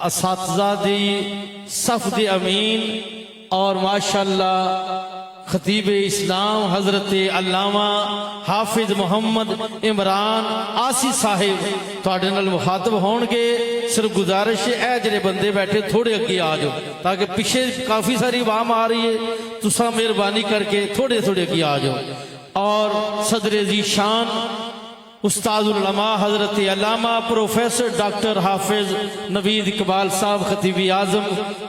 اساتذہ دی صف دی امین اور ماشاءاللہ خطیب اسلام حضرت علامہ حافظ محمد عمران آسی صاحب تواڈے نال مخاطب ہون گے. صرف گزارش ہے اے جڑے بندے بیٹھے تھوڑے اگے آ جاؤ تاکہ پیچھے کافی ساری عوام آ رہی ہے, تساں مہربانی کر کے تھوڑے اگے آ جاؤ. اور صدر ذی شان استاد العلماء حضرت علامہ پروفیسر ڈاکٹر حافظ نوید اقبال صاحب خطیب اعظم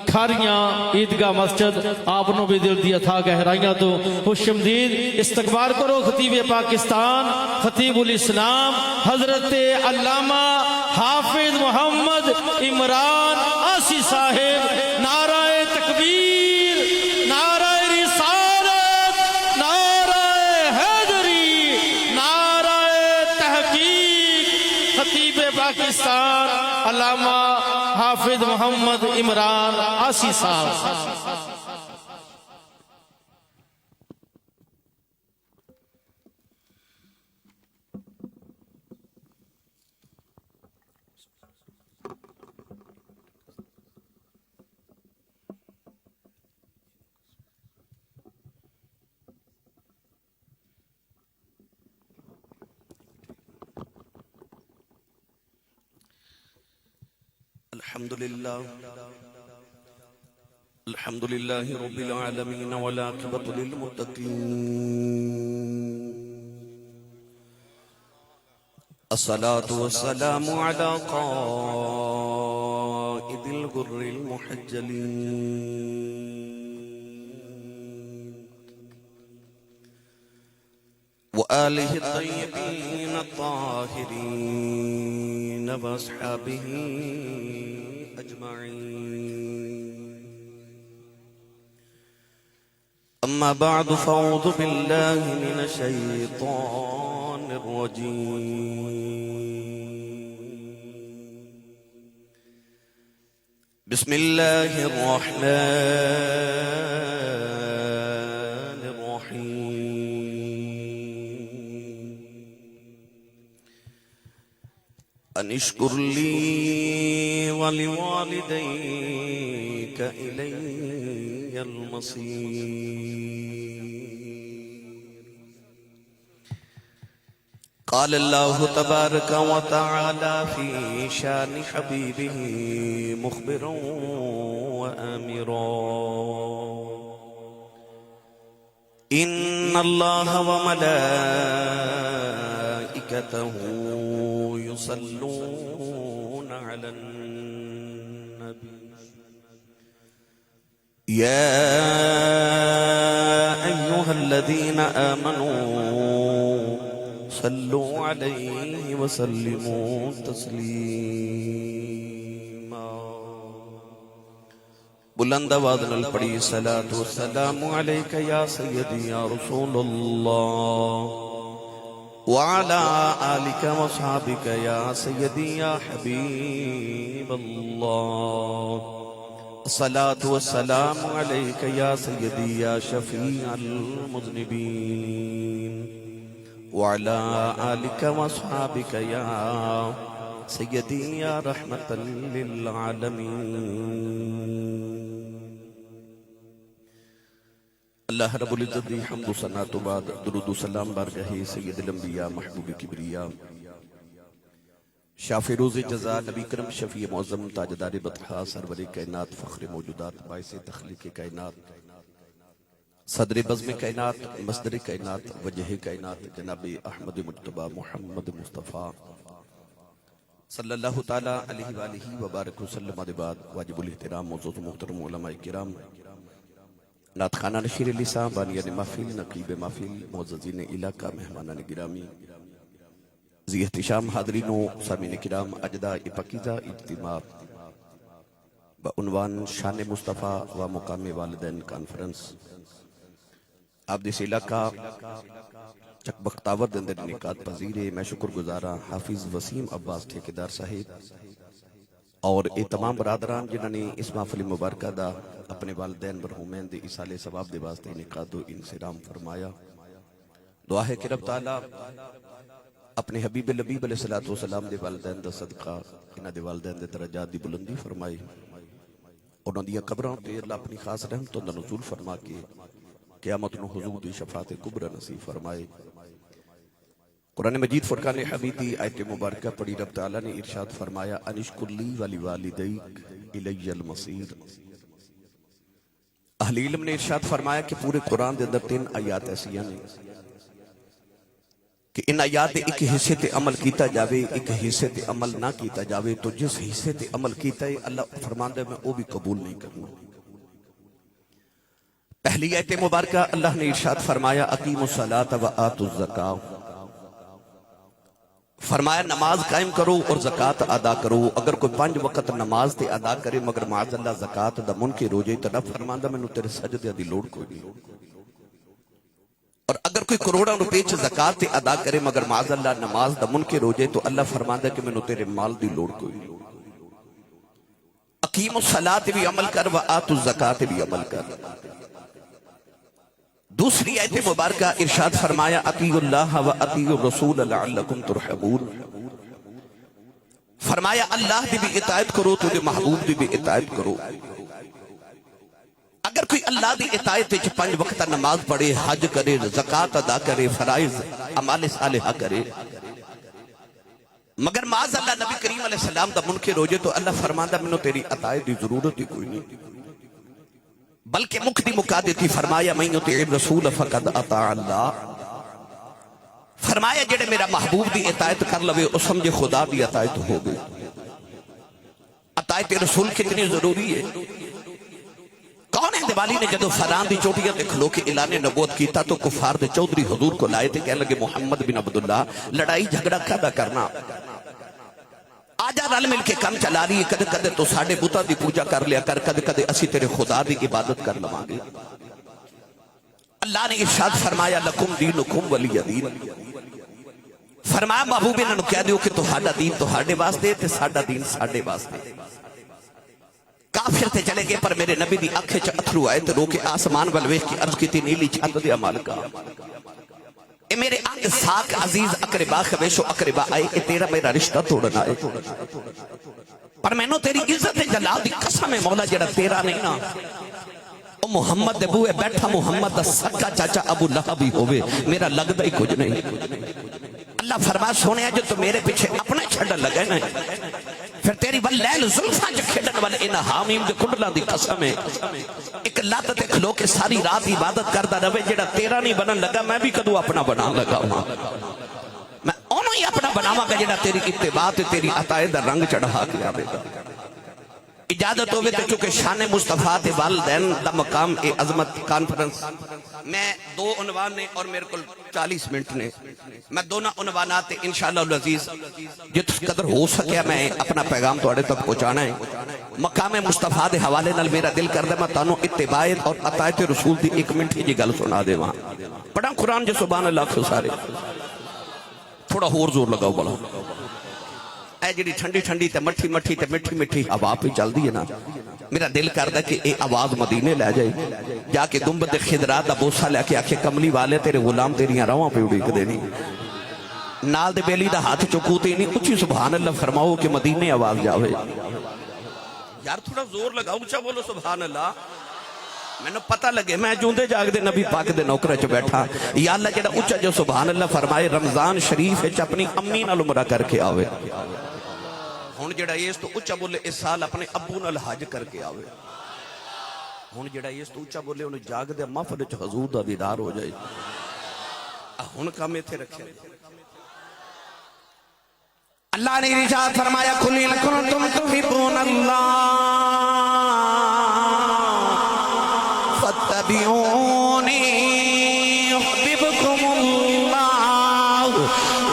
کھاریاں عیدگاہ مسجد, آپ نو بھی دل دی عطا گہرائیاں تو خوش آمدید. استقبال کرو خطیب پاکستان خطیب الاسلام حضرت علامہ حافظ محمد عمران آسی صاحب. نعرہ تکبیر, نعرہ رسالت, نعرہ حیدری, نعرہ تحقیق. خطیب پاکستان علامہ حافظ محمد عمران آسی صاحب. الحمد لله رب العالمين والعاقبة للمتقين. الصلاة والسلام على قائد الغر المحجلين وآله الطيبين الطاهرين وأصحابه أجمعين. أما بعد فأعوذ بالله من الشيطان الرجيم. بسم الله الرحمن الرحيم. أن اشكر لي ولوالديك إلي المصير. قال الله تبارك وتعالى في شان حبيبه مخبرا وآمرا. إن الله وملائكته يصلون على النبي يا أيها الذين آمنوا صلوا عليه وسلموا تسليما. بلند آواز نال پڑھی صلاۃ والسلام علیک یا سیدی یا رسول اللہ وعلى آلك وصحابك يا سيدي يا حبيب الله. الصلاة والسلام عليك يا سيدي يا شفيع المذنبين وعلى آلك وصحابك يا سيدي يا رحمة للعالمين. اللہ رب العزت دی حمد و ثنا تو بعد درود و سلام بارگاہ سید الانبیاء محبوب کبریا شافع روز جزا نبی کرم شفیع معظم تاجدار بطحا سرور کائنات فخر موجودات باعث تخلیق کائنات صدر بزم کائنات مصدر کائنات وجہ کائنات جناب احمد مجتبی محمد مصطفیٰ صلی اللہ تعالی علیہ وآلہ وبارک وسلم. بعد واجب الاحترام معزز محترم علماء کرام نعت خانہ نشیر لسان بانیان محفل نقیب محفل معززین علاقہ مہمانان گرامی ذی احتشام حاضرین و سامعین کرام اجداء پاکیزہ اجتماع بعنوان شان مصطفیٰ و مقام والدین کانفرنس آپ دس علاقہ چک بختاور دندر نکات پذیرے میں شکر گزارا حافظ وسیم عباس ٹھیکیدار صاحب اور اے تمام برادران جنہوں نے اس محفل مبارکہ دا اپنے والدین مرحومین دے اصال ثواب دے واسطے انعقاد و انصرام فرمایا. دعا ہے کہ رب تعالیٰ اپنے حبیب لبیب علیہ الصلوۃ والسلام دے والدین دا صدقہ انہاں دے والدین دے درجات دی بلندی فرمائے، انہاں دی قبراں تے اللہ اپنی خاص رحمتوں دا نزول فرما کے قیامت نو حضور دی شفاعت کبریٰ نصیب فرمائے۔ قرآن مجید فرقان حمید دی آیت مبارکہ پڑھی، رب تعالیٰ نے ارشاد فرمایا انشکر لی ولی والدیک الی المصیر۔ اہل علم نے ارشاد فرمایا کہ پورے قرآن دے اندر 3 آیات ایسی ہیں کہ ان آیات دے ایک حصے تے عمل کیتا جاوے، ایک حصے تے عمل نہ کیتا جاوے، تو جس حصے تے عمل کیتا ہے اللہ فرماندا ہے میں وہ بھی قبول نہیں کروں۔ پہلی آیت مبارکہ اللہ نے ارشاد فرمایا اقیموا الصلاۃ وآتوا الزکاۃ، فرمایا نماز قائم کرو اور زکاة ادا کرو۔ اگر کوئی 5 وقت نماز تے ادا کرے مگر معاذ اللہ زکاة دا منکر ہو جائے تو رب فرماندا مینوں تیرے سجدے دی لوڑ کوئی نہیں۔ اور اگر کوئی کروڑوں روپے چ زکاة تے ادا کرے مگر معاذ اللہ نماز دا منکر ہو جائے تو اللہ فرماندا کہ مینوں تیرے مال دی لوڑ کوئی نہیں۔ اقیموا الصلاۃ بھی عمل کر وآتوا الزکاۃ بھی عمل کر۔ دوسری آیت مبارکہ ارشاد فرمایا اطیعوا اللہ واطیعوا الرسول لعلکم ترحمون، فرمایا اللہ دی بھی اطاعت کرو تو دے محبوب دی بھی اطاعت کرو۔ اگر کوئی اللہ دی اطاعت وچ 5 وقت نماز پڑھے، حج کرے، زکاة ادا کرے، فرائض اعمال صالحہ کرے، مگر معاذ اللہ نبی کریم علیہ السلام دا منکر ہو جائے تو اللہ فرماندا مینوں تیری اطاعت دی ضرورت ہی کوئی نہیں۔ بلکہ مقدی مکا دیتی فرمایا من یطیع الرسول فقد اطاع اللہ، فرمایا جڑے میرا محبوب دی اطاعت کر لوے او سمجھے خدا دی اطاعت ہو گئی۔ اطاعت رسول کتنی ضروری ہے۔ کون ہے دیوالی نے جدو فران دی چوٹیاں تے کھلو کے اعلان نبوت کیتا تو کفار دے چودھری حضور کو لائے تھے، کہنے لگے محمد بن عبداللہ لڑائی جھگڑا کھدا کرنا، آجا رل مل کے کم چلا رہی ہے، کدے کدے تو ساڑھے بوتا دی پوجا کر لیا کر، کدے کدے اسی تیرے خدا دی عبادت کر لواں گے۔ اللہ نے ارشاد فرمایا لکم دینکم ولی دین، فرمایا محبوب انہوں کہہ دیو کہ تہاڈا دین تہاڈے واسطے تے ساڈا دین ساڈے واسطے۔ کافر تے چلے گئے پر میرے نبی دی آنکھیں چ اتھرو آئے تے رو کے آسمان ول ویکھ کے عرض کیتی نیلی چھت دے مالکا، اے میرے انگ ساک عزیز اقربا خویش و اقربا آئے، اے تیرا میرا رشتہ توڑنا ہے، پر میں نو تیری عزت جلال دی قسم ہے مولا جڑا تیرا نہیں نا، او محمد دے بوئے بیٹھا محمد دا سکا چاچا ابو لہب بھی ہوئے، میرا لگدا ہی کچھ نہیں۔ اللہ فرما سونے جو تو میرے پیچھے اپنے چھڑ لگے نا، پھر تیری واللیل زلفاں جو کھڑن والے انہا حامیم دے کنڈلا دی قسم ہے، ایک لات تے کھلو کے ساری رات عبادت کردہ روے جڑا تیرا نہیں بنن لگا میں بھی کدو اپنا بنا لگا ہوں، میں انہوں ہی اپنا بناواں گا جڑا تیری اتباع تے تیری عطائے دا رنگ چڑھا کے آوے گا۔ اجازت ہوئے تو چونکہ شان مصطفیٰ تے والدین دا مقام اے عظمت کانفرنس میں 2 عنوان نے اور میرے کل 40 منٹ نے، میں دونوں عنوانات انشاءاللہ العزیز جت قدر ہو سکیا میں اپنا پیغام توڑے تک پہنچانا ہے۔ مقام مصطفیٰ دے حوالے نال میرا دل کر دے میں تانوں اتباعت اور اطاعت رسول دی 1 منٹ ہی جی گل سنا دے وہاں پڑھا قرآن جو سبحان اللہ کو سارے تھوڑا اور زور لگاؤ بڑا اے جڑی ٹھنڈی ٹھنڈی تے مٹھی مٹھی تے مٹھی مٹھی ہوا پہ چل دی ہے نا، میرا دل کردا کہ اے آواز مدینے لے جائے، جا کے گنبد خضرا دا بوسہ لے کے آکھے کملی والے تیرے غلام تیریاں رواں پہ اڑیک دینی، نال دے بیلی دا ہاتھ چکوتے نہیں، اچھی سبحان اللہ فرماؤ کہ مدینے آواز جاوے۔ یار تھوڑا زور لگاؤ، اچھا بولو سبحان اللہ، میں نے پتہ لگے میں جوندے جاگ دے نبی پاک دے نوکرے چ بیٹھا، یا اللہ جڑا اچھا جو سبحان اللہ فرمائے رمضان شریف وچ اپنی امی نال عمرہ کر کے آوے، ہن جڑا اس تو اچھا بولے اس سال اپنے ابو نال حج کر کے آوے، ہن جڑا اس تو اچھا بولے انہوں جاگ دے محفل وچ حضور دا دیدار ہو جائے، ہن کام ایتھے رکھے۔ اللہ نے ارشاد فرمایا قل ان کنتم تحبون اللہ فاتبعونی یحببکم اللہ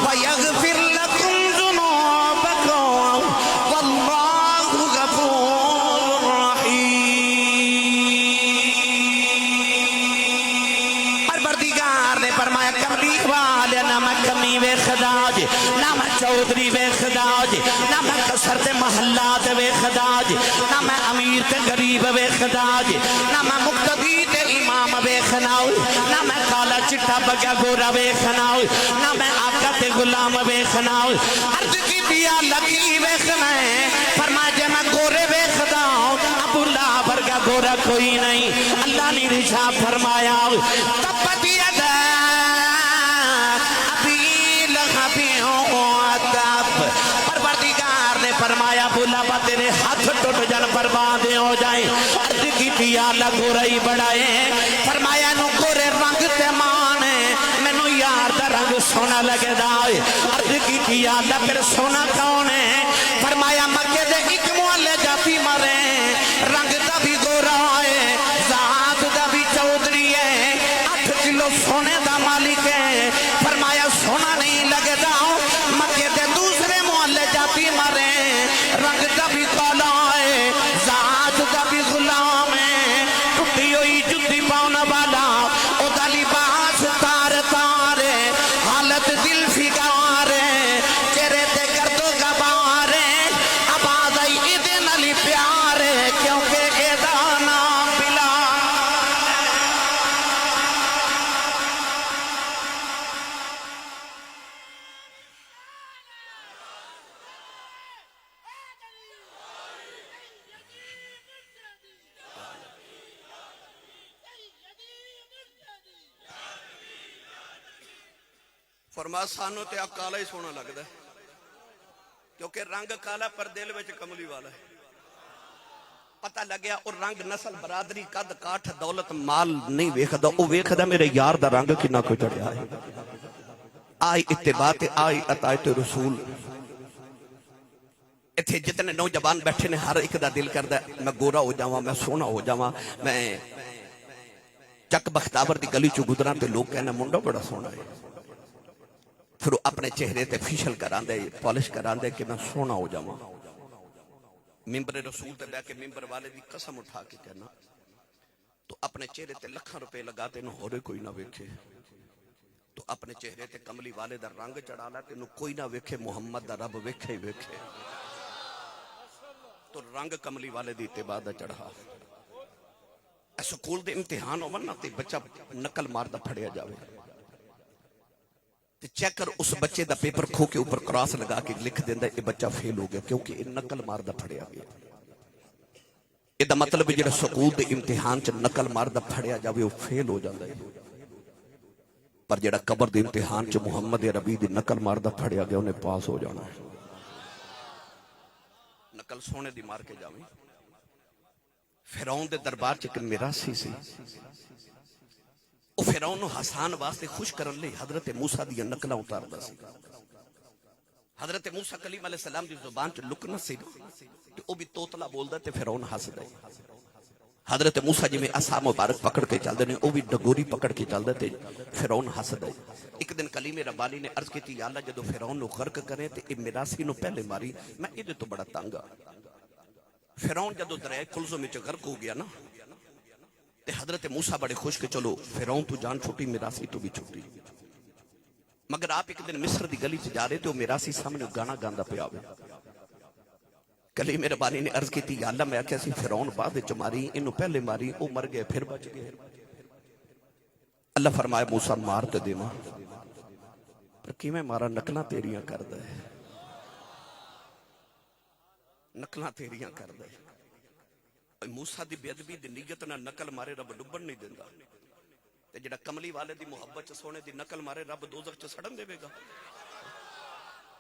ویغفر لکم ذنوبکم واللہ غفور رحیم۔ پروردگار نے فرمایا کملی والے والے نہ میں کمی ویکھدا جے نہ میں چودھری ویکھدا جے نہ میں کسر تے محلات ویکھدا جے نہ میں امیر تے غریب ویکھدا جے نہ میں مقتدی تے امام ویکھنا نہ میں کالا چٹا بگا گورا ویکھنا نہ میں آقا تے غلام ویکھنا عرض کی دیا لکی ویکھنا ہے فرمایا جے میں گورے ویکھدا عبداللہ ورگا گورا کوئی نہیں اللہ نے ارشاد فرمایا تبت یدا ابی لہب وتب پروردگار نے فرمایا بولا با تیرے ہاتھ ٹوٹ جان برباد ہو جائیں عرض کی تھی اللہ گورئی بڑھائے فرمایا نو گورے رنگ تے مانے مینو یار دا رنگ سونا لگے دائے عرض کی تھی اللہ پھر سونا کون ہے فرمایا مکے دے ایک محلے جاتی مرے رنگ دا بھی گورا ہے ذات دا بھی چودھری ہے 8 کلو سونے دا مالک ہے فرمایا سونا نہیں لگے دا مکے دے دوسرے محلے جاتی مرے رنگ دا بھی کالا ہے ذات دا بھی غلام ہے ٹوٹی ہوئی جُتی پاؤنا والا او دا لباس تار تارے حالت دل فگارے چہرے تے گردو گبارے آباد آئی ادن علی پیارے کیونکہ ایدہ نام بلا فرمایا سانو تے آپ کالا ہی سونا لگتا ہے کیونکہ رنگ کالا پر دل وچ کملی والا ہے پتہ لگیا اور رنگ نسل برادری قد کاٹھ دولت مال نہیں ویکھدا او ویکھدا میرے یار دا رنگ کنا کوئی چڑھیا ہے آئی اتباع آئی اطاعت رسول اتھے جتنے نوجوان بیٹھے نے ہر ایک دا دل کردا میں گورا ہو جاواں میں سونا ہو جاواں میں چک بختاور دی گلی چو گزراں تے لوگ کہنا منڈا بڑا سونا ہے پھر وہ اپنے چہرے تے فیشل کران دے پالش کران دے کہ میں سونا ہو جاواں ممبر رسول تے بیٹھ کے ممبر والے دی قسم اٹھا کے کہنا تو اپنے چہرے تے لکھاں روپے لگاتے نو ہورے کوئی نہ ویکھے تو اپنے چہرے تے کملی والے دا رنگ چڑھا لا تے نو کوئی نہ ویکھے محمد دا رب ویکھے ہی ویکھے تو رنگ کملی والے دی اتباع دا چڑھا سکول دے امتحان ہو نا تے بچہ نقل مار دا پھڑیا جاوے چیک کر اس بچے دا پیپر کھو کے اوپر کراس لگا کے لکھ دیندہ یہ بچہ فیل ہو گیا کیونکہ یہ نقل مار دا پھڑیا گیا یہ دا مطلب جڑا سکول دے امتحان چ نقل مار دا پھڑیا جاوے وہ فیل ہو جاندہ ہے پر جڑا قبر دے امتحان چ محمد ربی دی نقل مار دا پھڑیا گیا انہیں پاس ہو جانا ہے نقل سونے دی مار کے جاوے فرعون دے دربار چ میراثی سی او فرعون نو حسان واسطے خوش کرن لے حضرت موسیٰ دی نقلہ اتاردا سی حضرت موسیٰ کلیم علیہ السلام دی زبان چ لکنا سی تو او بھی توتلا بولدا تے فرعون ہسدا ہے حضرت موسیٰ جی میں عصا مبارک پکڑ کے چلدے نے او بھی ڈگوری پکڑ کے چلدا تے فرعون ہسدا ہے ایک دن کلیم ربانی نے عرض کیتی یا اللہ جدو فرعون نو غرق کرے تے اے میراثی نو پہلے ماری میں اے دے تو بڑا تنگ ہاں فرعون جدو دریائے کلزم وچ غرق ہو گیا نا تے حضرت موسیٰ بڑے خوش کے چلو فرعون تو جان چھوٹی میراثی تو بھی چھوٹی مگر آپ ایک دن مصر دی گلی سے جا رہے تھے وہ میراثی سامنے گانا گاندہ پہ آوے کلیم ربانی نے عرض کی تھی یا اللہ میں کیسی فرعون بعد چ ماری انہوں پہلے ماری او مر گئے پھر بچ گئے اللہ فرمائے موسیٰ مار تے دے ماں پر کی میں مارا نقلہ تیریاں کر دے نقلہ تیریاں کر دے موسیٰ دی بے ادبی دی نیت نہ نقل مارے رب ڈبن نہیں دیندا تے جڑا کملی والے دی محبت چ سونے دی نقل مارے رب دوزخ چ سڑن دے گا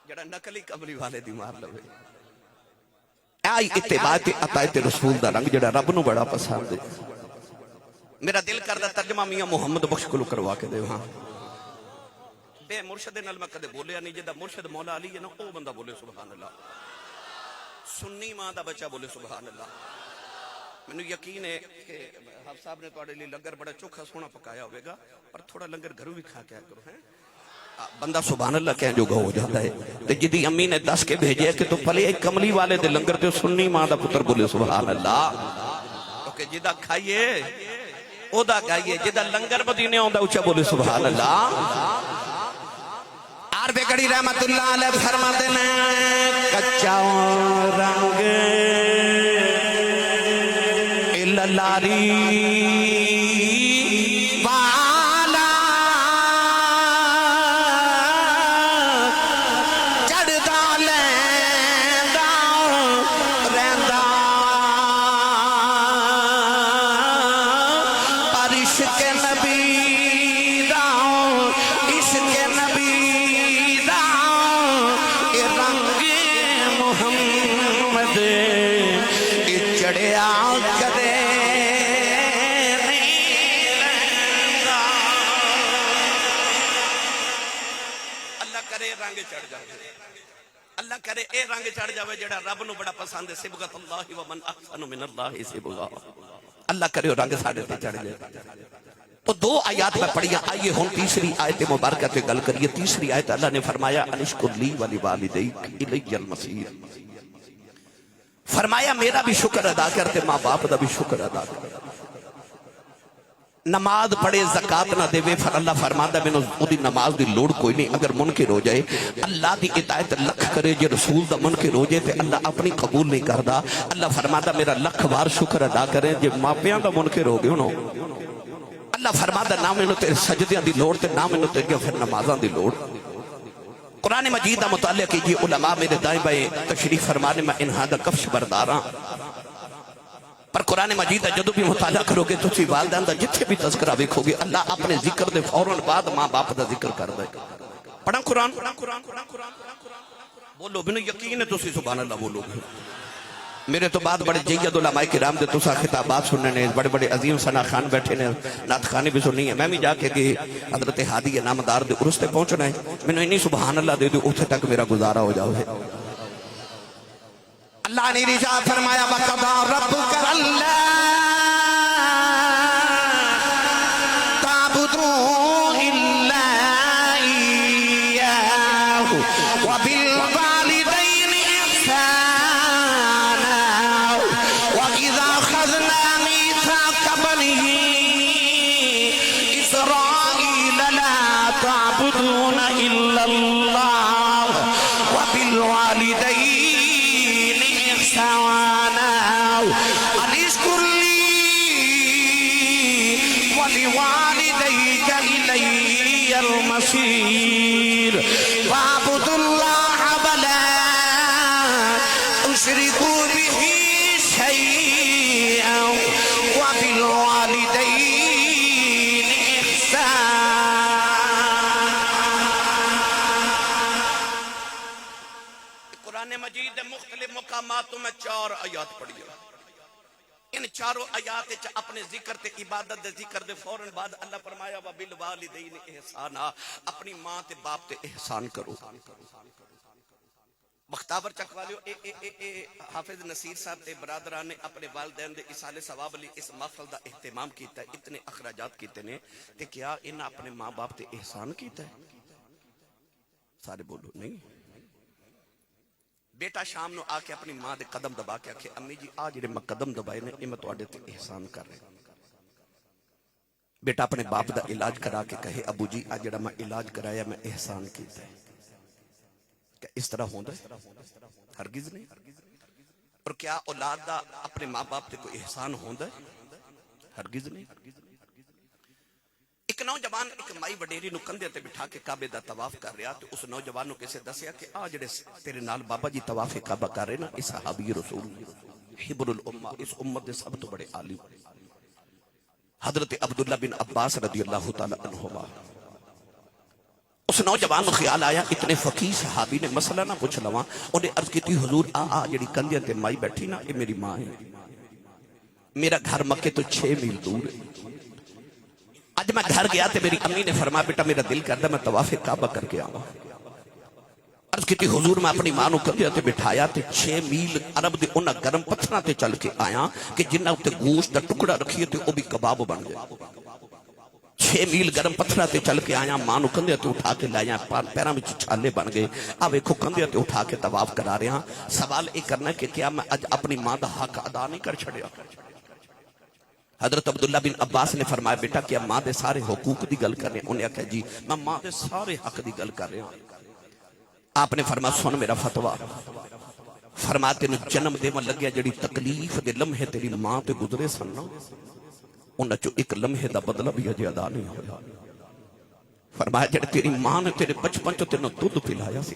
جڑا نقلی کملی والے دی مار لوے آئی اتباع تے اطاعت رسول دا رنگ جڑا رب نو بڑا پسند ہے میرا دل کردا ترجمہ میاں محمد بخش کو کروا کے دے ہاں بے مرشد نال میں کدے بولیا نہیں جدا مرشد مولا علی ہے نا او بندہ بولے سبحان اللہ سنی ماں دا بچہ بولے سبحان اللہ میں نے یقین ہے کہ حافظ صاحب نے توڑے لی لنگر بڑا چوکھا سونا پکایا ہوئے گا پر تھوڑا لنگر گھروں بھی کھا کے کرو ہیں بندہ سبحان اللہ کہیں جو گا ہو جاتا ہے تو جدی امی نے 10 کے بھیجے کہ تو پلے ایک کملی والے دے لنگر تے سنی ماں دا پتر بولے سبحان اللہ کیونکہ جدہ کھائیے او دا گائیے جدہ لنگر مدینے ہوں دا اچھا بولے سبحان اللہ عارف گڑی رحمت اللہ علیہ فرماتے ہیں کچا رنگ لاری والا چڑھتا لیندا رہندا پر عشق نبی دا عشق نبی دا اے رنگ محمد اے چڑھیا کدے رنگ چڑھ جائے اللہ کرے اے رنگ چڑھ جائے جڑا رب نو بڑا پسند ہے صبغت اللہ ومن احسن من اللہ صبغا اللہ کرے رنگ ساڑے تے چڑھ جائے تو دو آیات میں پڑھیا آئیے ہون تیسری آیت مبارکہ تے گل کریے تیسری آیت اللہ نے فرمایا انشکر لی ولی والدیک الی المصیر فرمایا میرا بھی شکر ادا کرتے ماں باپ دا بھی شکر ادا کرتے نماز پڑھے زکاة نہ دے پھر اللہ فرماتا میں نے دی نماز دی لوڑ کوئی نہیں اگر منکر ہو جائے اللہ دی اطاعت لکھ کرے جے رسول دا منکر ہو جائے تے اللہ اپنی قبول نہیں کردا اللہ فرماتا میرا لکھ بار شکر ادا کرے جے ماپیاں دا منکر ہو گئے انہوں اللہ فرماتا نہ میں نے تیرے سجدیاں دی لوڑ تے نہ میں نے تیرے پھر نمازاں دی لوڑ قرآن مجید دا مطالعہ کیجئے علماء میرے دائیں بائیں تشریف فرمانے میں انہاں دا کفش برداراں پر قرآن مجید دا جدو بھی مطالعہ کرو گے تو سی والدین دا جتھے بھی تذکرہ دیکھو گے اللہ اپنے ذکر دے فوراً بعد ماں باپ دا ذکر کر دے پڑھا قرآن بولو بنو یقین ہے تو سی سبحان اللہ بولو میرے تو بعد بڑے جید علماء کرام دے تسا خطابات سننے نے بڑے بڑے عظیم ثنا خان بیٹھے نے نعت خانی بھی سننی ہے میں بھی جا کے کہ حضرت ہادی نامدار دے عرس تے پہنچنا ہے میں نے انی سبحان اللہ دے دو اتھے تک میرا گزارا ہو جاؤ ہے اللہ نے رجا فرمایا وَقَضَى رَبُّكَ أَلَّا تَعْبُدُوا إِلَّا إِيَّاهُ وَبِالْوَالِدَيْنِ إِحْسَانًا وَإِذَا أَخَذْنَا مِيثَاقَ بَنِي إِسْرَائِيلَ لَا تَعْبُدُونَ إِلَّا اللَّهَ وَبِالْوَالِدَيْنِ انشکر لی ولوالدیک الی المصیر واعبدوا اللہ ولا تشرکوا به شیئا وبالوالدین احسانا قرآن مجید مختلف مقاماتوں میں 4 آیات پڑھی ہیں ان چاروں آیات اپنے ذکر تے عبادت دے ذکر دے فوراً بعد اللہ فرمایا وَبِالْوَالِدَيْنِ احسانا اپنی ماں تے باپ تے احسان کرو بختاور چک والیو حافظ نصیر صاحب تے برادران نے اپنے والدین دے اصال ثواب لی اس محفل دا اہتمام کیتا ہے اتنے اخراجات کیتے نے تے کیا انہاں اپنے ماں باپ تے احسان کیتا ہے سارے بولو نہیں بیٹا شام نو آ کے اپنی ماں دے قدم دبا کے آکھے امی جی آج جڑے میں قدم دبائے نے یہ میں تواڈے تے احسان کر رہے بیٹا اپنے باپ دا علاج کرا کے کہے ابو جی آج جڑا میں علاج کرایا میں احسان کیتا ہے کیا اس طرح ہوندا ہے ہرگز نہیں اور کیا اولاد دا اپنے ماں باپ تے کوئی احسان ہوندا ہے ہرگز نہیں ایک نوجوان ایک مائی وڈیری نو کندھے تے بٹھا کے کعبے دا طواف کر رہا تو اس نوجوان نو کسے دسیا کہ آ جڑے تیرے نال بابا جی طواف کعبہ کر رہے نا اس صحابی رسول حبر الامہ اس امت دے سب تو بڑے عالم حضرت عبداللہ بن عباس رضی اللہ تعالی عنہما اس نوجوان نو خیال آیا اتنے فقیہ صحابی نے مسئلہ نہ پوچھ لواں انہیں عرض کی تھی حضور جڑی کندھے تے مائی بیٹھی نا یہ میری ماں ہے میرا گھر مکے تو 6 میل دور ہے آج میں گھر گیا تھے میری امی نے فرمایا بیٹا میرا دل کرتا میں طواف کعبہ کر کے آؤں عرض کی تھی حضور میں اپنی ماں نو کندھے تے بٹھایا تے 6 میل عرب دے انہاں گرم پتھراں تے چل کے آیا کہ جنہاں تے گوشت دا ٹکڑا رکھیے تے او بھی کباب بن گئے 6 میل گرم پتھراں تے چل کے آیا ماں نو کندھے تے اٹھا کے لایا پیراں وچ چھالے بن گئے آ ویکھو کندھے تے اٹھا کے طواف کرا رہے ہاں سوال یہ کرنا کہ کیا میں اج اپنی ماں دا حق ادا نہیں کر چھڑیا حضرت عبداللہ بن عباس نے فرمایا بیٹا کیا ماں دے سارے حقوق دی گل کر رہے ہیں انہیں کہا جی میں ماں دے سارے حق دی گل کر رہے ہیں آپ نے فرمایا سن میرا فتویٰ، فرمایا تینوں جنم دے من لگیا جڑی تکلیف دے لمحے تیری ماں تے گزرے سن نا، انہاں چو ایک لمحے دا بدلہ بھی اجے ادا نہیں ہویا۔ فرمایا جڑی تیری ماں نے تیرے بچپن چو تینوں دودھ پلایا سی،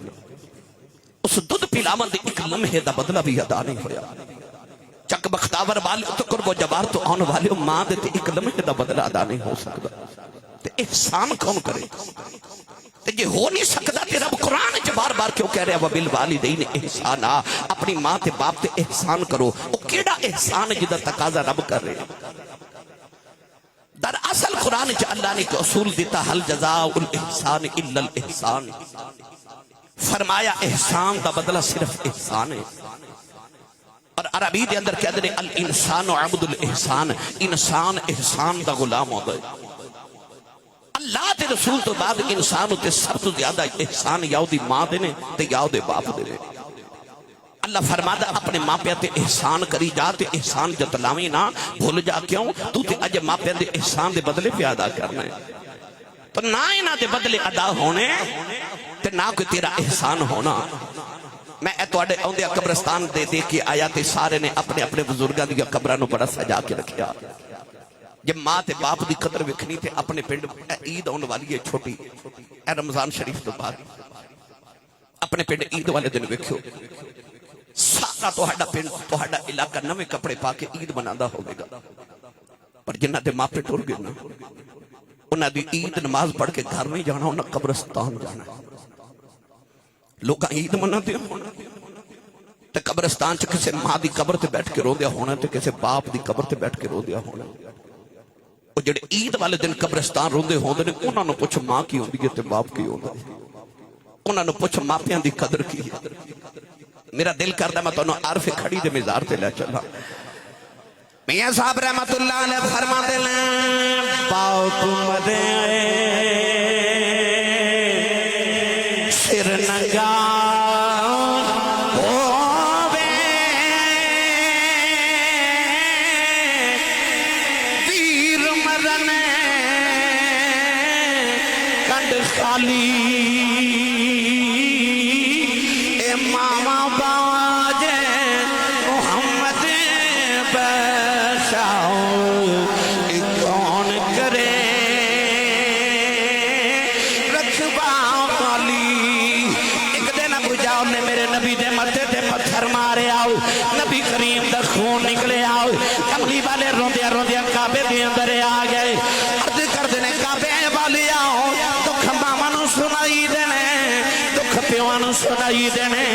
اس دودھ پلاون دے ایک لمحے دا بدلہ بھی ادا نہیں ہویا۔ چک بختاور والے تو قرب و جبار تو آن والے ماں دے تے ایک لمحے دا بدلہ ادا نہیں ہو سکتا، تے احسان کون کرے؟ تے یہ ہو نہیں سکتا تے رب قرآن چ بار بار کیوں کہہ رہے ہیں وَبِالْوَالِدَيْنِ احسانا، اپنی ماں تے باپ تے احسان کرو۔ وہ کیڑا احسان جدا تقاضا رب کر رہے ہیں؟ در اصل قرآن چ اللہ نے اصول دیتا حل جزاء الاحسان الا الاحسان، فرمایا احسان دا بدلہ صرف احسان ہے۔ اور عربی دے اندر کہتے ہیں الانسان عبد الاحسان، انسان احسان دا غلام ہوتا ہے۔ اللہ دے رسول تو بعد انسان تے سب تو زیادہ احسان یاو دی ماں دے نے تے یاو دے باپ دے نے۔ اللہ فرماتا اپنے ماں پہ تے احسان کری جا تے احسان جتلاویں نہ بھول جا، کیوں تو تے اج ماں پہ دے احسان دے بدلے پہ ادا کرنا ہے، تو نہ انہاں دے بدلے ادا ہونے تے نہ کوئی تیرا احسان ہونا۔ میں تواڈے اوندے قبرستان دے دے کے آیا تے سارے نے اپنے اپنے بزرگاں دی قبراں نو بڑا سجا کے رکھیا۔ جب ماں تے باپ دی قدر وکھنی تے اپنے پنڈ عید آن والی ہے چھوٹی، اے رمضان شریف تو بعد اپنے پنڈ عید والے دن وکھیو، سارا تہاڈا پنڈ تہاڈا علاقہ نویں کپڑے پا کے عید منادا ہوے گا، پر جنہاں دے ماپے ٹر گئے نا، انہاں دی عید نماز پڑھ کے گھر نہیں جانا، انہاں قبرستان جانا ہے۔ لوگ عید مناتے ہونا تے قبرستان چ کسے ماں دی قبر تے بیٹھ کے رو دیا ہونا تے کسے باپ دی قبر تے بیٹھ کے رو دیا ہونا۔ وہ جڑے عید والے دن قبرستان روندے ہوندے نے، انہاں نو پوچھ ماں کی ہوندی ہے تے باپ کی ہوندا ہے، انہاں نو پوچھ ماپیاں دی قدر کی ہے۔ میرا دل کردا میں تانوں عارف کھڑی دے مزار تے لے چلا۔ میاں صاحب رحمت اللہ علیہ فرماتے ہیں باپ مرے سر ننگا ہووے، تیر مرنے کنڈ خالی، اے ماما باجے محمد بشاؤ، کون کرے نبی دے متے تے پتھر مارے آؤ، نبی کریم دا خون نکلے آؤ، کملی والے روندیا روندیا کعبے دے اندر آ گئے، عرض کر دینے کعبے والے آؤ، دکھ ماما نو سنائی دینے، دکھ پیواں نو سنائی دینے،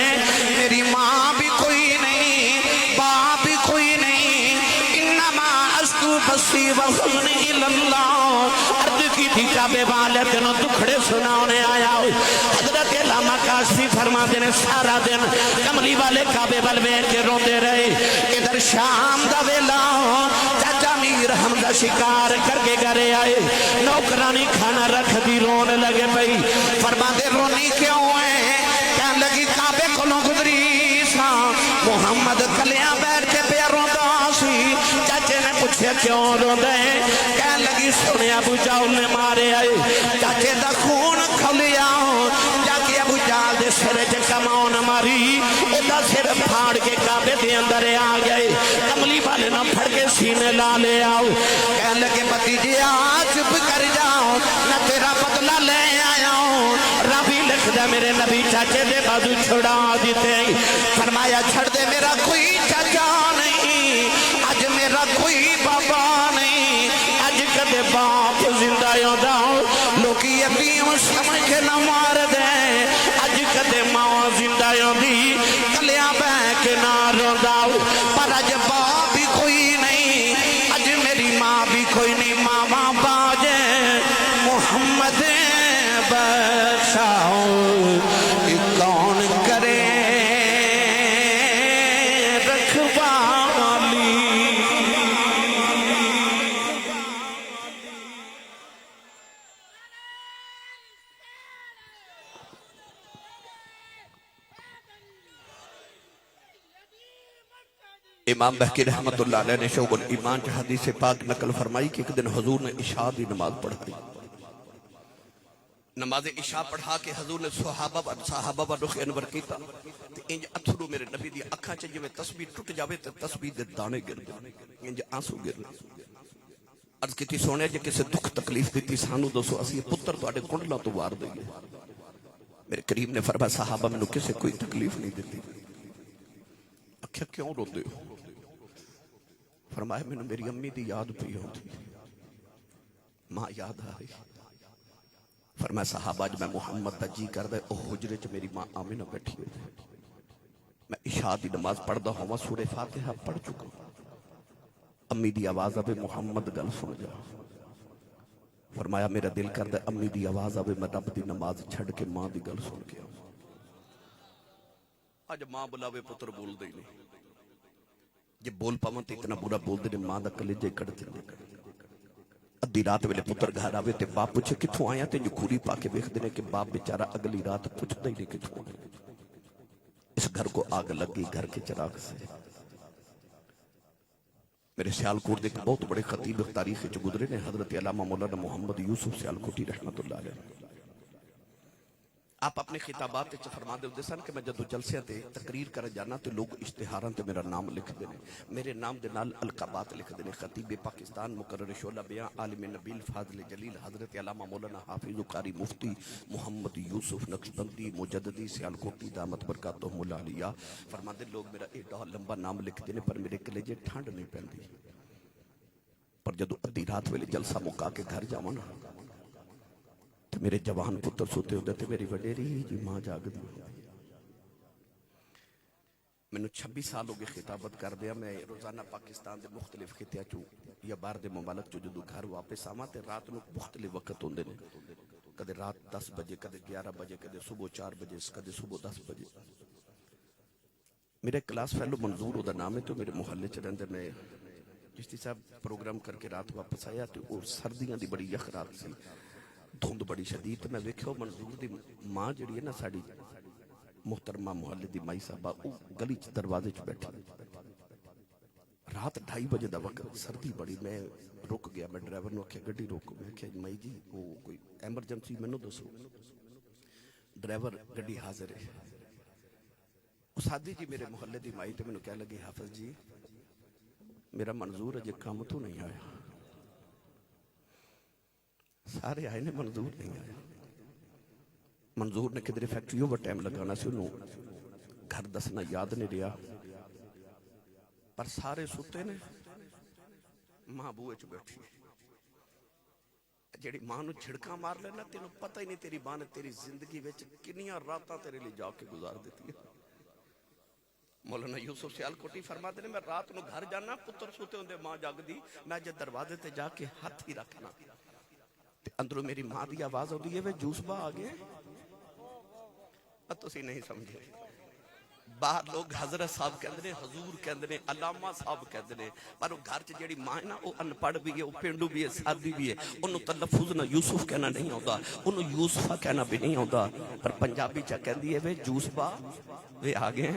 میری ماں بھی کوئی نہیں، باپ بھی کوئی نہیں، انما اشکو بسی وحزنی اللہ، عرض کی تھی کعبے والے تینوں دکھڑے سناؤنے آیا ہو۔ حضرت علامہ کاشفی فرما دینے سارا دن کملی والے کعبے والے کے روندے رہے، ادھر شام دا ویلا چاچا میر حمزہ شکار کر کے گھرے آئے، نوکرانی کھانا رکھ دی رونے لگے پئی، فرما دے رونی کیوں ہے؟ کہنے لگی کعبے کولوں گزری سا، محمد کلیاں بیٹھ کے پہ روندا سی، چاچے نے پوچھے کیوں روندے؟ کہنے لگی سنے ابو جہل نے مارے آئے، چاچے دا خون کھلیا، جا کے ابو جہل دے سر تے کماؤں ماری، او دا سر پھاڑ کے کعبے دے اندر آ گئے، کملی والے نہ پھڑ کے سینے لا لے آؤ، کہنے لگے بھتیجے چپ کر جاؤ، نہ تیرا بدلہ لے آیا ہوں، ربی لکھ دے میرے نبی چاچے دے بازو چھڑا دیتے، فرمایا چھڑ دے میرا کوئی چاچا نہیں، آج میرا کوئی بابا نہیں، آج کدے باپ زندہ یودا لوکی یتیم سمجھ کے نہ مار دے، آج کدے ماں زندہ یودی کلیاں بہ کے نہ روندا، پر آج باپ بھی کوئی نہیں، آج میری ماں بھی کوئی نہیں، ماما باجے محمد بشاؤ، کون کرے امام بہکی رحمت اللہ علیہ نے شعب الایمان کے حدیث پاک نقل فرمائی کہ ایک دن حضور نے عشاء دی نماز پڑھائی، نماز عشاء پڑھا کے حضور نے صحابہ پر رخ انور کیتا تے انج اتھرو میرے نبی دی اکھاں چ جویں تسبیح ٹوٹ جاوے تے تسبیح دے دانے گر جانے انج آنسو گر عرض کیتی سونے جے کسے دکھ تکلیف دیتی سانو دسو اسی پتر تواڈے کنڈلاں تو وار دئیے میرے کریم نے فرمایا صحابہ مینوں کسے کوئی تکلیف نہیں دیتی آکھیا کیوں روندے ہو فرمایا مینوں میری امی دی یاد پئی ہوندی ماں یاد آ رہی فرمایا صحابہ جب میں محمد دا جی کر دے او حجرے چ میری ماں آمنہ بیٹھی ہوئی میں عشاء دی نماز پڑھ دا ہوں سورہ فاتحہ پڑھ چکا امی دی آواز آبے محمد گل سن جا فرمایا میرا دل کر دے امی دی آواز آبے میں رب دی نماز چھڑ کے ماں دی گل سن کے آج ماں بلاوے پتر بول دے نہیں جب بول پاون تے اتنا برا بول دے ماں دا کلیجے کڑ دے ادھی رات ویلے پتر گھر آوے تے باپ پوچھے کتھوں آیا تے جو کھوری پا کے ویکھ دے کہ باپ بیچارہ اگلی رات پوچھتا ہی نہیں کتھوں آیا اس گھر کو آگ لگی گھر کے چراغ سے میرے سیالکوٹ دے بہت بڑے خطیب تاریخ جو گزرے نے حضرت علامہ مولانا محمد یوسف سیالکوٹی رحمت اللہ علیہ آپ اپنے خطابات تے فرما دے سن کہ میں جدو جلسے تے تقریر کر جانا تے لوگ اشتہاراں تے میرا نام لکھ دینے میرے نام دے نال القابات لکھ دینے خطیب پاکستان مقرر شعلہ بیاں عالم نبیل فاضل جلیل حضرت علامہ مولانا حافظ قاری مفتی محمد یوسف نقشبندی مجددی سیالکوٹی دامت برکاتہم العالیہ فرما دے لوگ میرا ایڈا لمبا نام لکھ دینے پر میرے کلیجے ٹھنڈ نہیں پہندی پر جدو ادھی رات ویلے جلسہ مکا کے گھر جاوانا تو میرے جوان پتر سوتے ہوتے تھے میری وڈیری جی ماں جاگ دی میں نے 26 سال ہو گئے خطابت کر دیا میں روزانہ پاکستان دے مختلف خطیہ چوں یا بار دے ممالک چوں جدو گھر واپس آما تے رات نو مختلف وقت ہوندے نے کدے رات 10 بجے کدے 11 بجے کدے صبح 4 بجے کدے صبح 10 بجے میرے کلاس فیلو منظور دا نام ہے تو میرے محلے چلیں دے میں جستی صاحب پروگرام کر کے رات واپس آیا تو اور سردیاں دی بڑی یخ رات سی دھند بڑی شدید میں ویکھو منظور دی ماں جڑی ہے نا ساڑی محترمہ محلے دی مائی صاحبہ او گلی چ دروازے چ بیٹھی رات 2:30 بجے دا وقت سردی بڑی میں رک گیا میں ڈرائیور نو آکھیا گڈی روکو میں آکھیا مائی جی وہ کوئی ایمرجنسی مینوں دسو ڈرائیور گڈی حاضر ہے اسادی جی میرے محلے دی مائی تے مینوں کہہ لگی حافظ جی میرا منظور اجے کام تو نہیں آیا سارے آئے نے منظور نہیں آیا منظور نے کدھر فیکٹری اوور ٹائم لگانا سی انہوں گھر دسنا یاد نہیں رہا پر سارے سوتے نے ماں بوئے چ بیٹھی جیڑی ماں نو چھڑکا مار لینا تینوں پتہ ہی نہیں تیری ماں نے تیری زندگی وچ کنیاں راتاں تیرے لیے جا کے گزار دیتی ہے مولانا یوسف سیالکوٹی فرما دے میں رات نو گھر جانا پتر سوتے ہوندے ماں جاگ دی میں جے دروازے تے جا کے ہاتھ ہی رکھنا اندروں میری ماں دی آواز ہو دی ہے وہ جوس با آگئے تو سی نہیں سمجھے باہر لوگ حضرت صاحب کہندے حضور کہندے علامہ صاحب کہندے پر وہ گھر چ جیڑی ماں ہے نا وہ ان پڑھ بھی ہے وہ پینڈو بھی ہے سادی بھی ہے انہوں تلفظ نہ یوسف کہنا نہیں ہوتا انہوں یوسفہ کہنا بھی نہیں ہوتا پر پنجابی چا کہندی ہے وہ جوس با وہ آگئے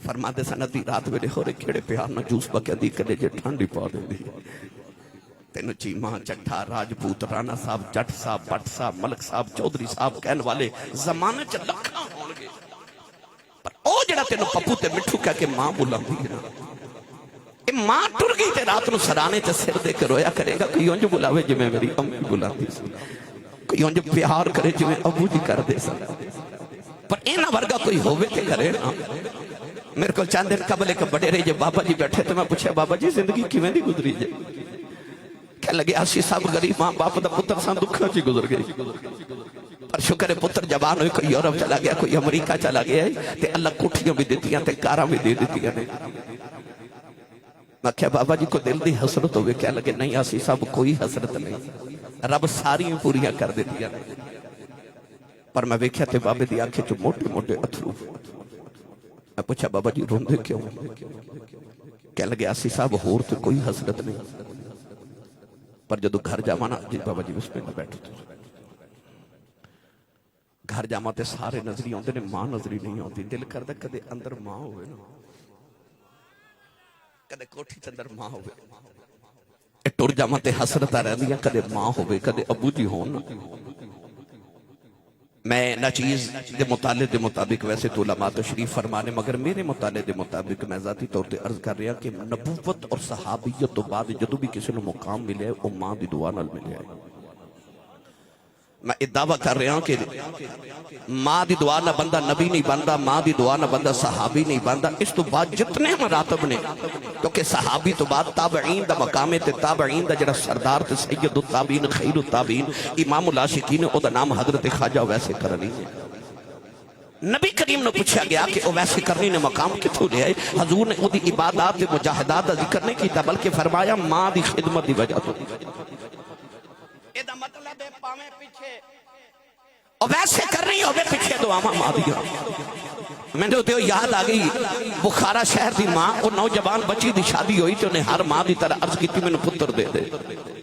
فرما دے سندی رات ویلے ہو رہے کھڑے پیار نہ جوس با کہندی کدے جے ٹھنڈی پا دے دی تینو چیمہ چٹھا راجپوت رانا صاحب جٹ صاحب بٹ صاحب ملک صاحب چودری صاحب کہن والے زمانے چ لکھاں ہون گے پر او جڑا تینو پپو تے مٹھو کہہ کے ماں بلاندی ہے نا اے ماں ٹر گئی تے رات نو سرانے تے سر دے کے رویا کرے گا کوئی اونج بلاوے جو میں میری امی بلاندی سی کوئی اونج پیار کرے جو میں ابو جی کر دے سا پر اینا ورگا کوئی ہووے تے کرے نا میرے کو چند دن قبل ایک بڑے رہے جو بابا جی بیٹھے تو میں پوچھا بابا جی زندگی کیویں دی گزری جے کہ لگے آسی صاحب غریب ماں باپ دا پتر سان دکھا چی گزر گئی پر شکر پتر جوان ہوئی کوئی یورپ چلا گیا کوئی امریکہ چلا گیا ہے تے اللہ کوٹھیاں بھی دیتی ہیں تے کاراں بھی دے دیتی ہیں میں کہا بابا جی کو دل دی حسرت ہوئے کیا لگے نہیں آسی صاحب کوئی حسرت نہیں رب ساری پوریاں کر دیتی ہیں پر میں ویکھیا تے بابے دی آنکھیں چو موٹے موٹے اتھرو میں پوچھا بابا جی روندے کیوں کیا لگے آسی صاحب ہور تے کوئی حسرت نہیں پر جدو گھر جامانا جی بابا جی اس پہ نہ بیٹھو تو گھر جاماتے سارے نظری ہوندے نے ماں نظری نہیں ہوندی دل کردہ کدے اندر ماں ہوئے نا کدے کوٹھی چندر ماں ہوئے اے ٹور جاماتے حسرتہ رہ دیا کدے ماں ہوئے کدے ابو جی ہون میں نہ چیز دے مطالعے دے مطابق ویسے تو علماء تشریف فرمانے مگر میرے مطالعے دے مطابق میں ذاتی طور تے عرض کر رہا کہ نبوت اور صحابیت تو بعد جدو بھی کسی نے مقام ملے ہے وہ ماں دی دعا نال ملے ہے. میں ادعا کر رہا ہوں کہ ماں دی دعا نہ بندہ نبی نہیں بندہ، ماں دی دعا نہ بندہ صحابی نہیں بندہ. اس تو بعد جتنے مراتب نے کیونکہ صحابی تو بعد تابعین دا مقام ہے، تابعین دا جڑا سردار تے سید التابعین خیر التابعین امام العاشقین او دا نام حضرت خواجہ ویسے کرنی ہے. نبی کریم نے پوچھا گیا کہ او ویسے کرنی نے مقام کتوں لے آئے؟ حضور نے او دی عبادات مجاہدات دا ذکر نہیں کیتا بلکہ فرمایا ماں دی خدمت دی وجہ تو. ایدہ مطلب ہے پاویں پیچھے اور ویسے کر رہی ہوئے پیچھے دعاواں ماں دیا. میں نے تو یاد آگئی بخارا شہر دی ماں اور نوجوان بچی دی شادی ہوئی تو انہیں ہر ماں دی طرح عرض کی تھی میں نے پتر دے دے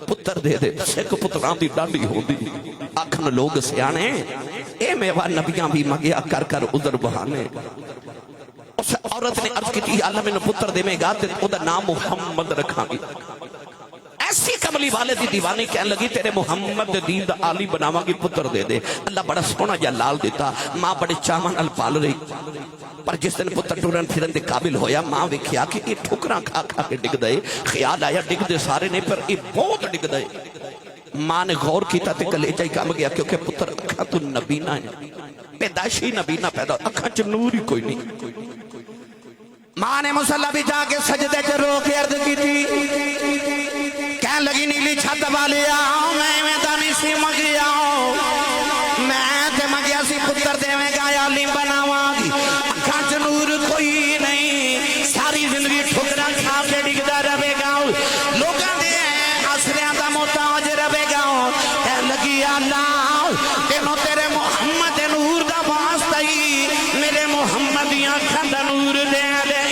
پتر دے دے. سکھ پتران دی ڈاڈی ہو دی آکھن لوگ سیانے اے میوہ نبیاں بھی مگیا کر کر عذر بہانے. اس عورت نے عرض کی تھی اللہ میں نے پتر دے میں گا تے او دا نام محمد رکھا گی. ایسی کملی والے دی دیوانی کہنے لگی تیرے محمد دین دا عالی بناوا کی پتر دے دے. اللہ بڑا سونا جا لال دیتا. ماں بڑے چامان ال پال رہی پر جس دن پتر ٹورن پھرن دے قابل ہویا ماں ویکھیا کہ یہ ٹھکراں کھا کھا کے ڈگ دے. خیال آیا ڈگ دے سارے نے پر یہ بہت ڈگ دے. ماں نے غور کیتا تے کلیجہ ہی کام گیا کیونکہ پتر اکھاں تو نبینہ ہے پیدائشی نبینہ پیدا اکھاں چ نور ہی کوئی نہیں. ماں نے مصلی بھی جا کے سجدے چ رو کے عرض کی تھی کہنے لگی نیلی چھت والی آؤ میں دانی سی مگیا میں تے مگیا سی پتر دے میں گایا لی بناواں گی. اکھاں چ نور کوئی نہیں ساری زندگی ٹھکراں کھا کے ڈگدا رہے گا لوکاں دے آسریاں دا محتاج رہے گا. کہنے لگی اللہ تینوں تیرے محمد نور دا واسطہ ہی میرے محمد دی اکھاں دا نور دے دے.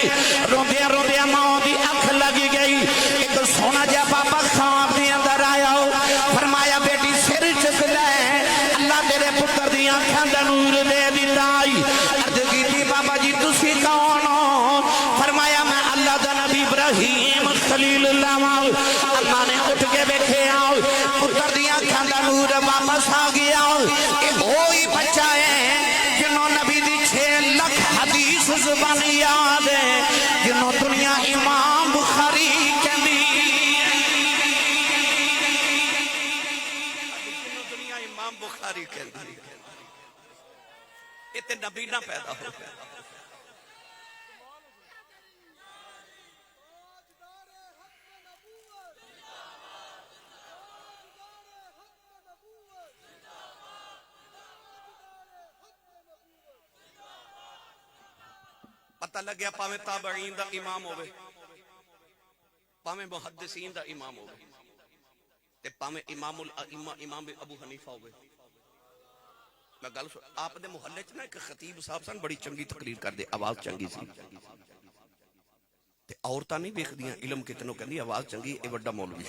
روندیاں روندیاں ماں دی اکھ لگی گئی. ایک سونا جا بابا خواب دی اندر آیا فرمایا بیٹی سر چک لے اللہ تیرے پتر دی اکھاں دا نور دے دیتا. عرض کی تھی بابا جی تسی کون ہو؟ فرمایا میں اللہ دا نبی ابراہیم خلیل اللہ. اللہ نے اٹھ کے بیٹھے آؤ پتر دی اکھاں دا نور واپس آ گیا. یہ وہی بچہ ہے جنہوں نبی دی 6 لکھ حدیث زبانی یاد ہے جنہوں دنیا امام بخاری کہنی دنیا امام بخاری کہنی اتنے نبی نہ پیدا ہو گیا. پتہ لگیا پاویں تابعین دا امام ہوئے پاویں محدثین دا امام ہوئے تے پاویں امام ابو حنیفہ ہوئے. میں گل آپ دے محلے چ نا ایک خطیب صاحب سن بڑی چنگی تقریر کر دے آواز چنگی سی تے عورتاں نہیں ویکھدیاں علم کتنوں کہندی آواز چنگی اے بڑا مولوی.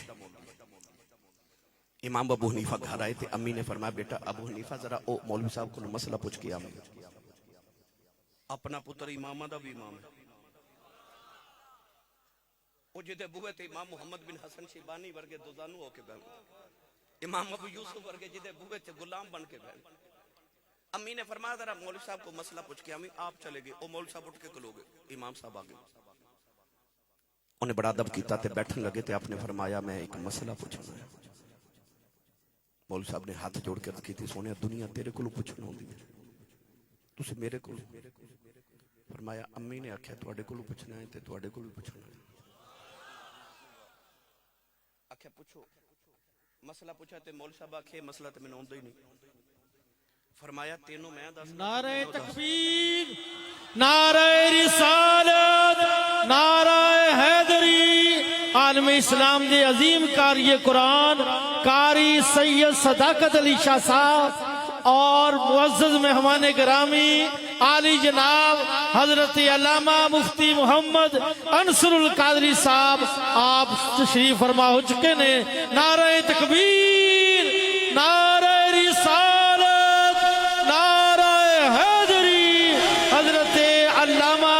امام ابو حنیفہ گھر آئے تے امی نے فرمایا بیٹا ابو حنیفہ ذرا او مولوی صاحب کو مسئلہ پوچھ کے آمیں. اپنا پتر امامہ دا بھی امام ہے وہ جدے بوئے تھے امام محمد بن حسن شیبانی ورگے دوزانو ہو کے بہن امام ابو یوسف ورگے جدے بوئے تھے غلام بن کے بہن. امی نے فرمایا ذرا مولوی صاحب کو مسئلہ پوچھ کے امی آپ چلے گئے او مولوی صاحب اٹھ کے کلو گئے امام صاحب آگے انہیں بڑا ادب کیتا تے بیٹھن لگے تے آپ نے فرمایا میں ایک مسئلہ پوچھنا ہے. مولوی صاحب نے ہاتھ جوڑ کے عرض کی تھی سونے دنیا تیرے کو پوچھنا ہوندی ہے تسے میرے کو. فرمایا امی نے آکھیا تواڈے کولوں پوچھنا ہے تے تواڈے کولوں پوچھنا ہے. آکھیا پوچھو مسئلہ پوچھا تے مولوی صاحب آکھے مسئلہ تے مینوں آندا ہی نہیں. فرمایا تینوں میں دس نعرہ تکبیر نعرہ رسالت نعرہ حیدری عالم اسلام دے عظیم قاری قرآن قاری سید صداقت علی شاہ صاحب اور معزز مہمان گرامی عالی جناب حضرت علامہ مفتی محمد انصر القادری صاحب آپ تشریف فرما ہو چکے نے. نعرہ تکبیر نعرہ رسالت نعرہ حیدری حضرت علامہ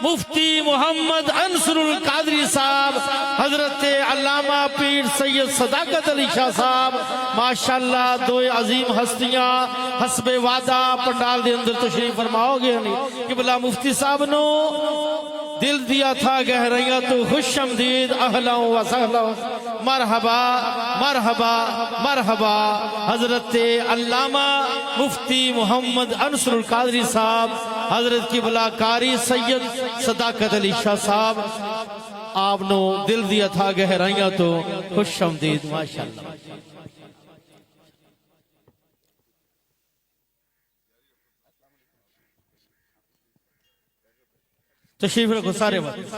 مفتی محمد انصر القادری صاحب حضرت علامہ علامہ پیر سید صداقت علی شاہ صاحب ماشاءاللہ دو عظیم ہستیاں حسب وعدہ پنڈال دے اندر تشریف فرماؤ گے نہیں قبلہ مفتی صاحب نو دل دیا تھا گہرائیاں تو خوش آمدید اہلا و سہلا مرحبا مرحبا مرحبا حضرت علامہ مفتی محمد انصر القادری صاحب حضرت قبلہ قاری سید صداقت علی شاہ صاحب آپ نو دل دیا تھا گہرائیاں تو خوش آمدید ماشاءاللہ تشریف رکھو سارے وقت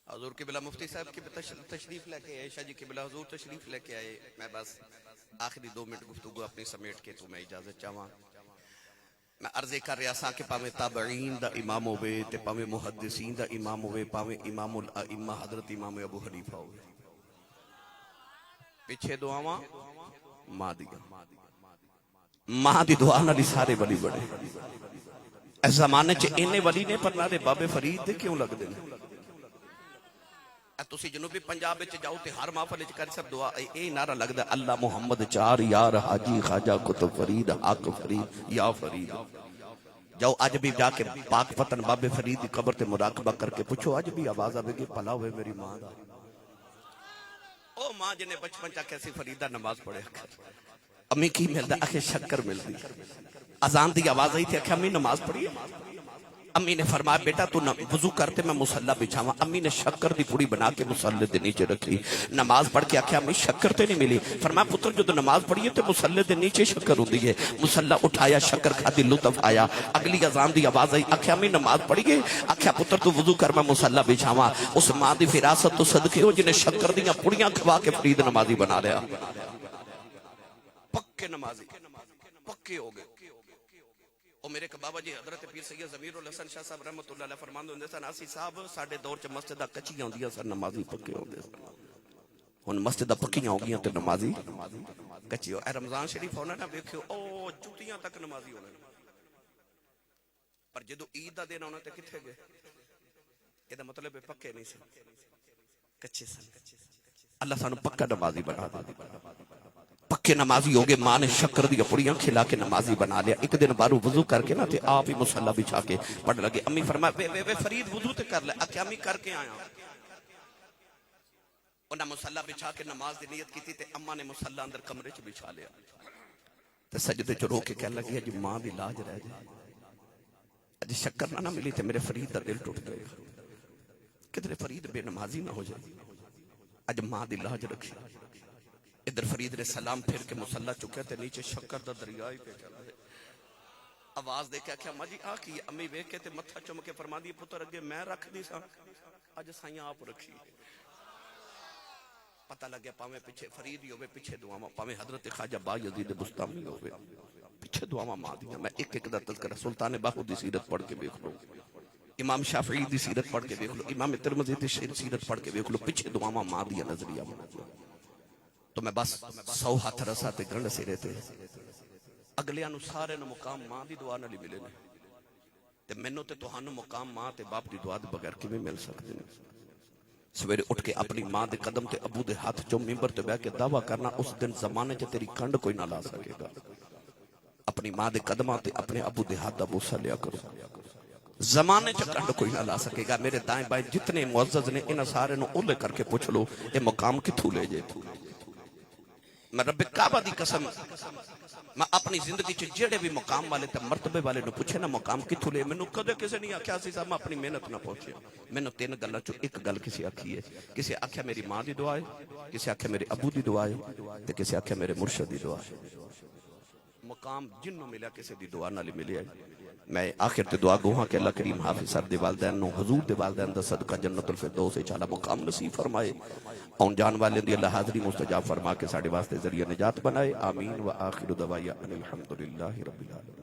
حضور قبلہ مفتی صاحب کی تشریف لے کے آئے شاہ جی قبلہ حضور تشریف لے کے آئے میں بس آخری 2 منٹ گفتگو اپنی سمیٹ کے تو میں اجازت چاہواں میں عرض کر رہا سا کہ پاویں تابعین دا امام ہوئے تے پاویں محدثین دا امام ہوئے پاویں امام الائمہ حضرت امام ابو حنیفہ ہوئے پیچھے دعاواں ماں دی دعا نالی سارے ولی بڑے اس زمانے چ اینے ولی نے پر نارے بابے فرید دے کیوں لگ دینے تسی جنوبی پنجاب وچ جاؤ تے ہر محفل وچ کر سب دعا اے نعرہ لگدا اللہ محمد 4 یار حاجی خواجہ کتب فرید حق فرید یا فرید جاؤ اج بھی جا کے پاک وطن بابے فرید دی قبر تے مراقبہ کر کے پوچھو اج بھی آواز آوے گی بھلا ہوئے میری ماں دا او ماں جنے بچپن چا کیسی فریدہ نماز پڑھے امی کی ملدا اکھے شکر ملدی اذان دی آواز آئی تھی اکھے امی نماز پڑھی امی نے فرمایا بیٹا تو وضو کرتے میں مصلی بچھاواں امی نے شکر دی پوری بنا کے مصلی دے نیچے رکھی نماز پڑھ کے آکھیا امی شکر تے نہیں ملی فرمایا پتر جو نماز پڑھی ہے تے مصلی دے نیچے شکر ہوندی ہے مصلی اٹھایا شکر کھادی لطف آیا اگلی اذان دی آواز آئی آکھیا امی نماز پڑھی ہے آکھیا پتر تو وضو کر میں مصلی بچھاواں اس ماں دی فراست تو صدقے ہو جنہیں شکر دیاں پوڑیاں کھوا کے فرید نمازی بنا لیا پکے نمازی پکے ہو گئے اور میرے بابا جی حضرت پیر سید ضمیر الحسن شاہ صاحب رحمت اللہ علیہ فرماندے ہوندے سن آسی صاحب ساڈے دور چ مسجداں کچیاں ہوندیاں سن نمازی پکے ہوندے سن ہن مسجداں پکیاں ہو گئیاں تے نمازی کچی اے رمضان شریف ہونا نا ویکھیو او جوتیاں تک نمازی ہونا پر جدو عید دا دن ہونا تے کتھے گئے اے دا مطلب ہے پکے نہیں سن کچے سن اللہ سانو پکا نمازی بنا دے پکے نمازی ہوگے ماں نے شکر دیا پڑیاں کھلا کے نمازی بنا لیا ایک دن بارو وضو کر کے نا تے آپ ہی مصلی بچھا کے پڑھ لگے امی فرمایا وے فرید وضو تے کر لے اکھیا امی کر کے آیا انہاں مصلی بچھا کے نماز دی نیت کی تھی تے اماں نے مصلی اندر کمرے چ بچھا لیا تے سجدے چ رو کے کہنے لگی جی ماں دی لاج رہ جائے اج شکر نہ ملی تے میرے فرید دا دل ٹوٹ گیا کدھر فرید بے نمازی نہ ہو جائے اج ماں دی لاج رکھی ادھر فرید نے سلام پھر کے مصلی چکے تے نیچے شکر دا دریائی پہ چلا دے آواز دے کے آکھیا ماں جی آ کی امی ویکھ کے تے متھا چم کے فرما دی پتر اگے میں رکھ دی سا اج سائیاں آپ رکھی پتہ لگیا پاویں پیچھے فرید ہی ہوئے پیچھے دعاواں پاویں حضرت خواجہ با یزید بستامی ہوئے پیچھے دعاواں ماں دیاں میں ایک ایک دا تذکرہ سلطان باہو دی سیرت پڑھ کے دیکھ لو امام شافعی دی سیرت پڑھ کے دیکھ لو امام ترمذی دی سیرت پڑھ کے دیکھ لو پیچھے دعاواں ماں دیاں نظریہ تو میں بس 100 ہاتھ رسا تے گرنڈ سے رہتے اگلیاں نو سارے نو مقام ماں دی دعا نالی ملے نے تے مینوں تے تہانوں مقام ماں تے باپ دی دعا دے بغیر کیویں مل سکدے نے سویرے اٹھ کے اپنی ماں دے قدم تے ابو دے ہاتھ چوں منبر تے بیٹھ کے دعویٰ کرنا اس دن زمانے چ تیری کنڈ کوئی نہ لا سکے گا اپنی ماں دے قدماں تے اپنے ابو دے ہاتھ دا بوسہ لیا کرو زمانے چ کنڈ کوئی نہ لا سکے گا میرے دائیں بائیں جتنے معزز نے انہاں سارے نو اولے کر کے پوچھ لو اے مقام کتھوں لے جے میں رب کعبہ دی قسم میں اپنی زندگی چ جڑے بھی مقام والے تے مرتبے والے نو پوچھے نا مقام کتھوں لے مینوں کدے کسے نہیں آکھیا سی صاحب میں اپنی محنت نہ پہنچیا مینوں 3 گلاں چوں ایک گل کسے آکھی ہے کسے آکھیا میری ماں دی دعا ہے کسے آکھیا میرے ابو دی دعا ہے تے کسے آکھیا میرے مرشد دی دعا ہے مقام جنوں ملیا کسے دی دعا نال ملیا میں آخر تے دعا گو ہاں کہ اللہ کریم حافظ صاحب دے والدین نو حضور دے والدین دا صدقہ جنت الفردوس وچ اعلی مقام نصیب فرمائے اون جان والے دی اللہ حاضری مستجاب فرما کے ساڈے واسطے ذریعہ نجات بنائے آمین و آخر دعوانا الحمدللہ رب العالمین